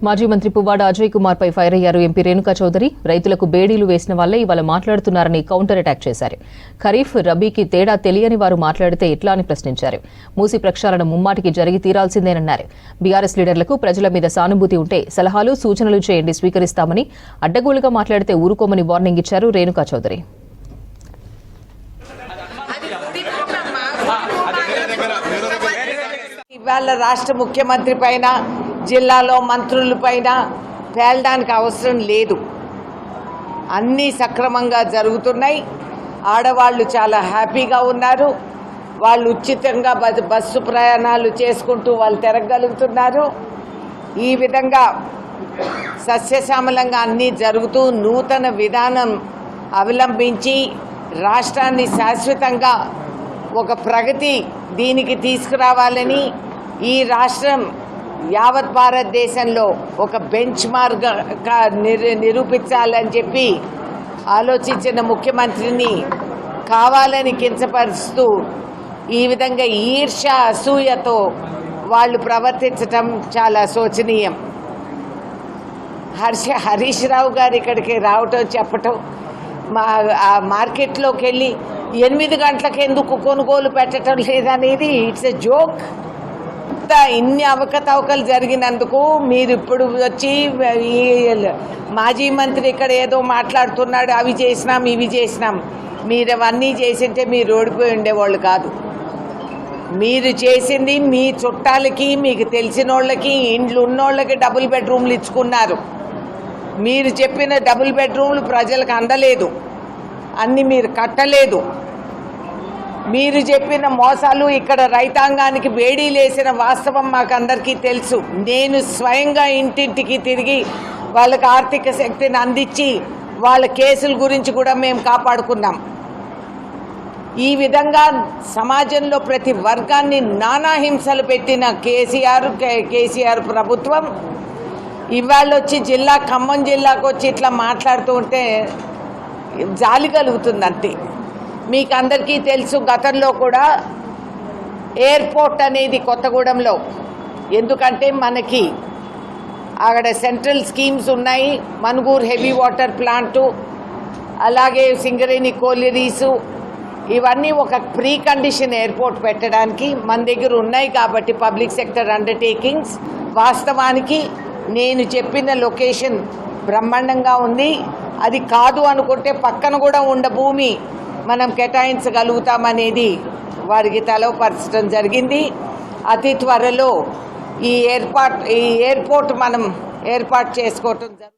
మాజీ మంత్రి పువ్వాడ అజయ్ కుమార్ పై ఫైర్ అయ్యారు ఎంపీ రేణుకా చౌదరి. రైతులకు బేడీలు వేసిన వాళ్లే ఇవాళ మాట్లాడుతున్నారని కౌంటర్ అటాక్ చేశారు. ఖరీఫ్ రబీకి తేడా తెలియని వారు మాట్లాడితే ఎట్లా అని ప్రశ్నించారు. మూసి ప్రక్షాళన ముమ్మాటికి జరిగి తీరాల్సిందేనన్నారు. బీఆర్ఎస్ లీడర్లకు ప్రజల మీద సానుభూతి ఉంటే సలహాలు సూచనలు చేయండి, స్వీకరిస్తామని, అడ్డగోలుగా మాట్లాడితే ఊరుకోమని వార్నింగ్ ఇచ్చారు రేణుకా చౌదరి. ఇవాళ రాష్ట్ర ముఖ్యమంత్రి పైన, జిల్లాలో మంత్రుల పైన పేలడానికి అవసరం లేదు. అన్నీ సక్రమంగా జరుగుతున్నాయి. ఆడవాళ్ళు చాలా హ్యాపీగా ఉన్నారు. వాళ్ళు ఉచితంగా బస్సు ప్రయాణాలు చేసుకుంటూ వాళ్ళు తిరగలుగుతున్నారు. ఈ విధంగా సస్యశ్యామలంగా అన్నీ జరుగుతూ నూతన విధానం అవలంబించి రాష్ట్రాన్ని శాశ్వతంగా ఒక ప్రగతి దీనికి తీసుకురావాలని, ఈ రాష్ట్రం యావత్ భారతదేశంలో ఒక బెంచ్ మార్క్గా నిరూపించాలని చెప్పి ఆలోచించిన ముఖ్యమంత్రిని కావాలని కించపరుస్తూ ఈ విధంగా ఈర్ష్య అసూయతో వాళ్ళు ప్రవర్తించటం చాలా శోచనీయం. హరీష్ రావు గారు ఇక్కడికి రావటం, చెప్పటం, మార్కెట్లోకి వెళ్ళి 8 గంటలకు ఎందుకు కొనుగోలు పెట్టడం లేదనేది ఇట్స్ ఎ జోక్. ఇన్ని అవకతవకలు జరిగినందుకు మీరు ఇప్పుడు వచ్చి మాజీ మంత్రి ఇక్కడ ఏదో మాట్లాడుతున్నాడు, అవి చేసినాం ఇవి చేసినాం. మీరు అవన్నీ చేసింటే మీరు ఓడిపోయి ఉండేవాళ్ళు కాదు. మీరు చేసింది మీ చుట్టాలకి, మీకు తెలిసిన వాళ్ళకి, ఇండ్లు ఉన్నోళ్ళకి డబుల్ బెడ్రూమ్లు ఇచ్చుకున్నారు. మీరు చెప్పిన డబుల్ బెడ్రూమ్లు ప్రజలకు అందలేదు, అన్ని మీరు కట్టలేదు. మీరు చెప్పిన మోసాలు, ఇక్కడ రైతాంగానికి వేడీలేసిన వాస్తవం మాకందరికీ తెలుసు. నేను స్వయంగా ఇంటింటికి తిరిగి వాళ్ళకి ఆర్థిక శక్తిని అందించి వాళ్ళ కేసుల గురించి కూడా మేము కాపాడుకున్నాం. ఈ విధంగా సమాజంలో ప్రతి వర్గాన్ని నానా హింసలు పెట్టిన కేసీఆర్ ప్రభుత్వం ఇవాళ వచ్చి ఖమ్మం జిల్లాకు వచ్చి ఇట్లా మాట్లాడుతూ ఉంటే జాలి కలుగుతుందంటే. మీకు అందరికీ తెలుసు, గతంలో కూడా ఎయిర్పోర్ట్ అనేది కొత్తగూడెంలో, ఎందుకంటే మనకి అక్కడ సెంట్రల్ స్కీమ్స్ ఉన్నాయి. మనుగూరు హెవీ వాటర్ ప్లాంటు, అలాగే సింగరేణి కోలిరీసు, ఇవన్నీ ఒక ప్రీ కండిషన్ ఎయిర్పోర్ట్ పెట్టడానికి మన దగ్గర ఉన్నాయి. కాబట్టి పబ్లిక్ సెక్టర్ అండర్టేకింగ్స్, వాస్తవానికి నేను చెప్పిన లొకేషన్ బ్రహ్మాండంగా ఉంది. అది కాదు అనుకుంటే పక్కన కూడా ఉన్న భూమి మనం కేటాయించగలుగుతామనేది వారికి తెలవపరచడం జరిగింది. అతి త్వరలో ఈ ఎయిర్పోర్ట్ మనం ఏర్పాటు చేసుకోవటం జరుగుతుంది.